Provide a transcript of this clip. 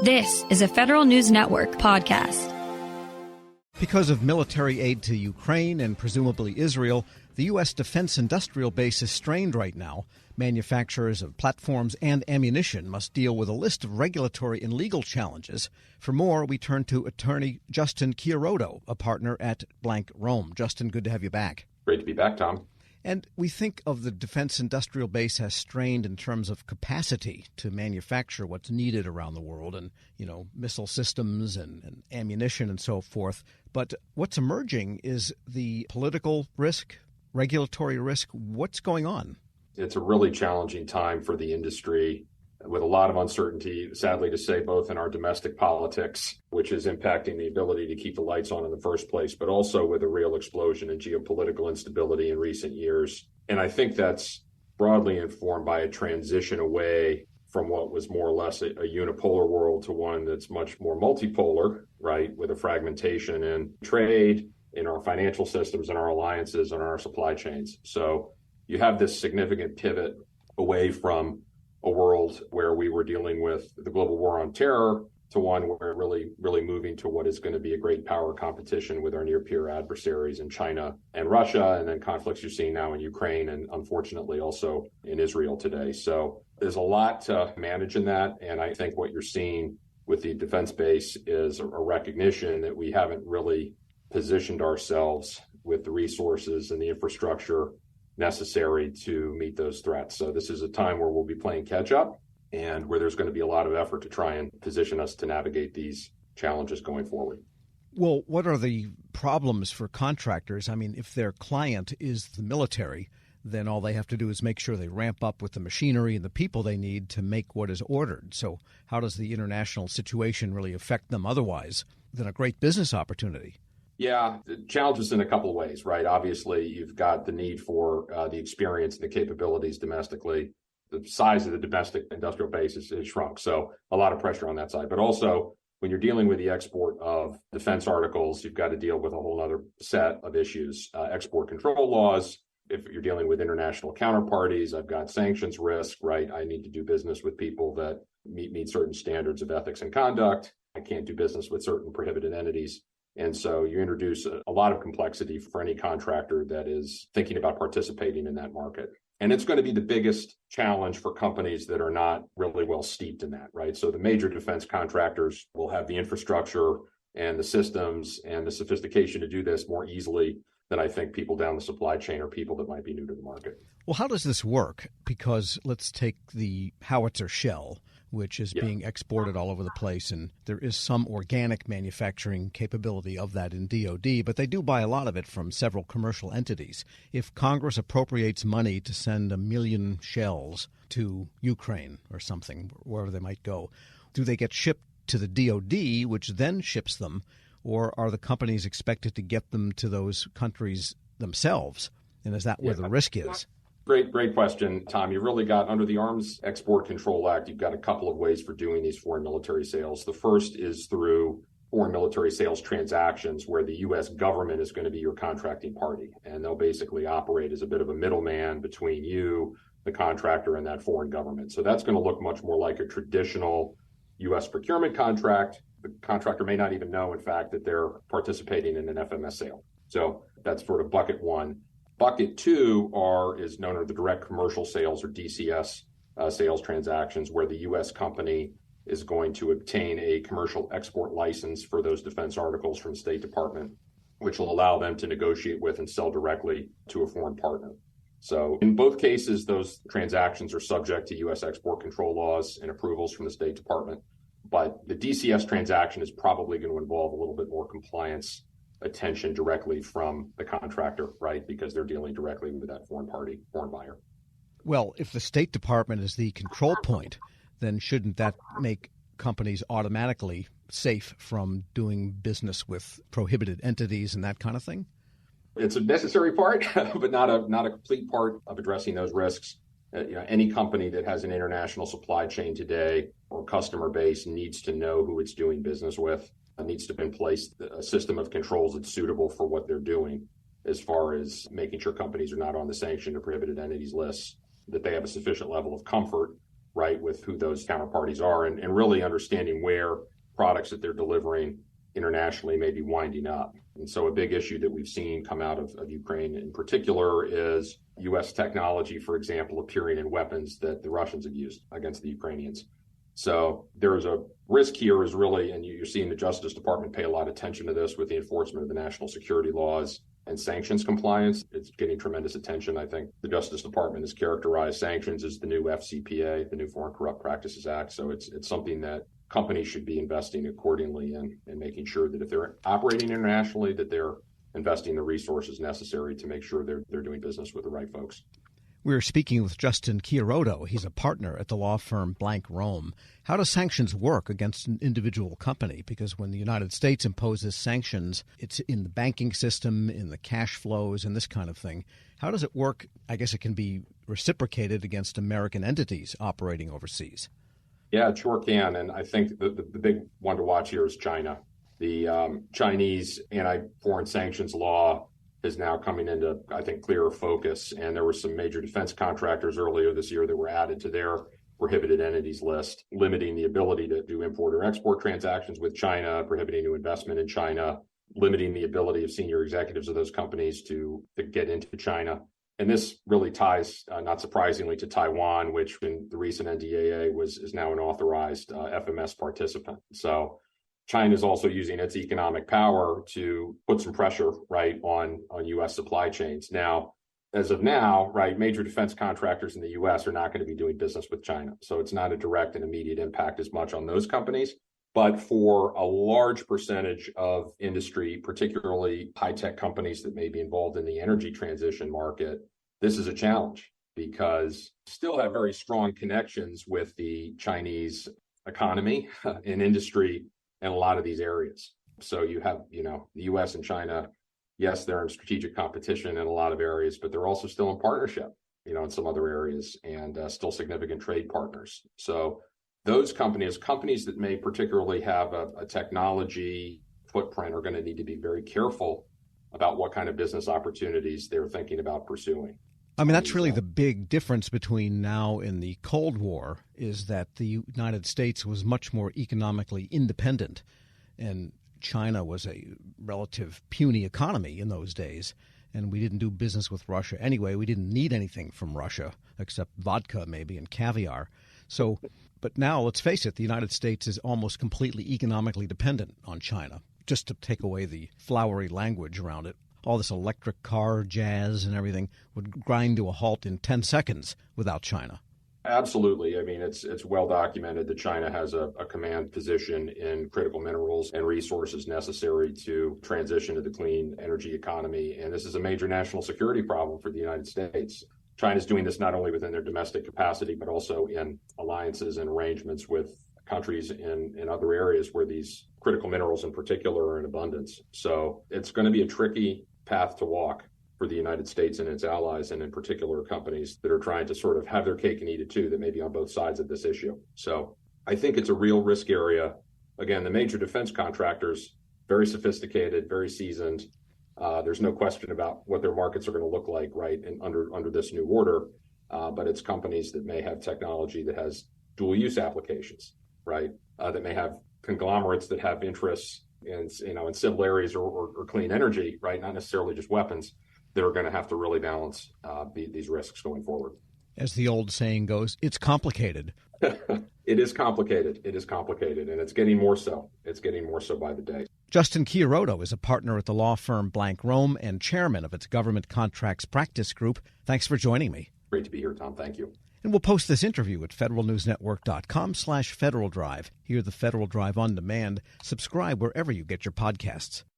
This is a Federal News Network podcast. Because of military aid to Ukraine and presumably Israel, the U.S. defense industrial base is strained right now. Manufacturers of platforms and ammunition must deal with a list of regulatory and legal challenges. For more, we turn to attorney Justin Chiarodo, a partner at Blank Rome. Justin, good to have you back. Great to be back, Tom. And we think of the defense industrial base as strained in terms of capacity to manufacture what's needed around the world and, missile systems and ammunition and so forth. But what's emerging is the political risk, regulatory risk. What's going on? It's a really challenging time for the industry with a lot of uncertainty, sadly to say, both in our domestic politics, which is impacting the ability to keep the lights on in the first place, but also with a real explosion in geopolitical instability in recent years. And I think that's broadly informed by a transition away from what was more or less a unipolar world to one that's much more multipolar, right, with a fragmentation in trade, in our financial systems, in our alliances, and our supply chains. So you have this significant pivot away from a world where we were dealing with the global war on terror to one where really moving to what is going to be a great power competition with our near peer adversaries in China and Russia, and then conflicts you're seeing now in Ukraine and unfortunately also in Israel today. So there's a lot to manage in that. And I think what you're seeing with the defense base is a recognition that we haven't really positioned ourselves with the resources and the infrastructure necessary to meet those threats. So this is a time where we'll be playing catch up and where there's going to be a lot of effort to try and position us to navigate these challenges going forward. Well, what are the problems for contractors? I mean, if their client is the military, then all they have to do is make sure they ramp up with the machinery and the people they need to make what is ordered. So how does the international situation really affect them otherwise than a great business opportunity? Yeah, the challenge is in a couple of ways, right? Obviously, you've got the need for the experience and the capabilities domestically. The size of the domestic industrial base is shrunk, so a lot of pressure on that side. But also, when you're dealing with the export of defense articles, you've got to deal with a whole other set of issues. Export control laws. If you're dealing with international counterparties, I've got sanctions risk, right? I need to do business with people that meet certain standards of ethics and conduct. I can't do business with certain prohibited entities. And so you introduce a lot of complexity for any contractor that is thinking about participating in that market. And it's going to be the biggest challenge for companies that are not really well steeped in that, right? So the major defense contractors will have the infrastructure and the systems and the sophistication to do this more easily than I think people down the supply chain or people that might be new to the market. Well, how does this work? Because let's take the howitzer shell, which is being exported all over the place, and there is some organic manufacturing capability of that in DoD, but they do buy a lot of it from several commercial entities. If Congress appropriates money to send 1 million shells to Ukraine or something, wherever they might go, do they get shipped to the DoD, which then ships them, or are the companies expected to get them to those countries themselves? And is that where the risk is? Great question, Tom. You've really got, under the Arms Export Control Act, you've got a couple of ways for doing these foreign military sales. The first is through foreign military sales transactions where the U.S. government is going to be your contracting party. And they'll basically operate as a bit of a middleman between you, the contractor, and that foreign government. So that's going to look much more like a traditional U.S. procurement contract. The contractor may not even know, in fact, that they're participating in an FMS sale. So that's sort of bucket one. Bucket two is known as the direct commercial sales, or DCS sales transactions, where the U.S. company is going to obtain a commercial export license for those defense articles from the State Department, which will allow them to negotiate with and sell directly to a foreign partner. So in both cases, those transactions are subject to U.S. export control laws and approvals from the State Department. But the DCS transaction is probably going to involve a little bit more compliance attention directly from the contractor, right? Because they're dealing directly with that foreign buyer. Well, if the State Department is the control point, then shouldn't that make companies automatically safe from doing business with prohibited entities and that kind of thing? It's a necessary part, but not a complete part of addressing those risks. Any company that has an international supply chain today or customer base needs to know who it's doing business with. It needs to be in place a system of controls that's suitable for what they're doing, as far as making sure companies are not on the sanctioned or prohibited entities lists, that they have a sufficient level of comfort right, with who those counterparties are and really understanding where products that they're delivering internationally may be winding up. And so a big issue that we've seen come out of Ukraine in particular is U.S. technology, for example, appearing in weapons that the Russians have used against the Ukrainians. So there's a risk here is really, and you're seeing the Justice Department pay a lot of attention to this with the enforcement of the national security laws and sanctions compliance. It's getting tremendous attention. I think the Justice Department has characterized sanctions as the new FCPA, the new Foreign Corrupt Practices Act. So it's something that companies should be investing accordingly in and making sure that if they're operating internationally, that they're investing the resources necessary to make sure they're doing business with the right folks. We're speaking with Justin Chiarodo. He's a partner at the law firm Blank Rome. How do sanctions work against an individual company? Because when the United States imposes sanctions, it's in the banking system, in the cash flows, and this kind of thing. How does it work? I guess it can be reciprocated against American entities operating overseas. Yeah, it sure can. And I think the big one to watch here is China. The Chinese anti-foreign sanctions law is now coming into, I think, clearer focus. And there were some major defense contractors earlier this year that were added to their prohibited entities list, limiting the ability to do import or export transactions with China, prohibiting new investment in China, limiting the ability of senior executives of those companies to get into China. And this really ties, not surprisingly, to Taiwan, which in the recent NDAA is now an authorized FMS participant. So China is also using its economic power to put some pressure, right, on U.S. supply chains. Now, as of now, right, major defense contractors in the U.S. are not going to be doing business with China. So it's not a direct and immediate impact as much on those companies. But for a large percentage of industry, particularly high-tech companies that may be involved in the energy transition market, this is a challenge because still have very strong connections with the Chinese economy and industry in a lot of these areas. So you have, the U.S. and China, yes, they're in strategic competition in a lot of areas, but they're also still in partnership, in some other areas and still significant trade partners. So those companies that may particularly have a technology footprint are going to need to be very careful about what kind of business opportunities they're thinking about pursuing. I mean, that's really the big difference between now and the Cold War is that the United States was much more economically independent, and China was a relative puny economy in those days, and we didn't do business with Russia anyway. We didn't need anything from Russia except vodka maybe and caviar. So, but now, let's face it, the United States is almost completely economically dependent on China, just to take away the flowery language around it. All this electric car jazz and everything would grind to a halt in 10 seconds without China. Absolutely. I mean, it's well documented that China has a command position in critical minerals and resources necessary to transition to the clean energy economy. And this is a major national security problem for the United States. China's doing this not only within their domestic capacity, but also in alliances and arrangements with countries in other areas where these critical minerals in particular are in abundance. So it's going to be a tricky path to walk for the United States and its allies, and in particular companies that are trying to sort of have their cake and eat it too, that may be on both sides of this issue. So I think it's a real risk area. Again, the major defense contractors, very sophisticated, very seasoned. There's no question about what their markets are going to look like, right, and under this new order. But it's companies that may have technology that has dual use applications, right, that may have conglomerates that have interests in civil areas or clean energy, right, not necessarily just weapons, that are going to have to really balance these risks going forward. As the old saying goes, it's complicated. It is complicated. It is complicated, and it's getting more so. It's getting more so by the day. Justin Chiarodo is a partner at the law firm Blank Rome and chairman of its government contracts practice group. Thanks for joining me. Great to be here, Tom. Thank you. And we'll post this interview at federalnewsnetwork.com/Federal Drive. Hear the Federal Drive on demand. Subscribe wherever you get your podcasts.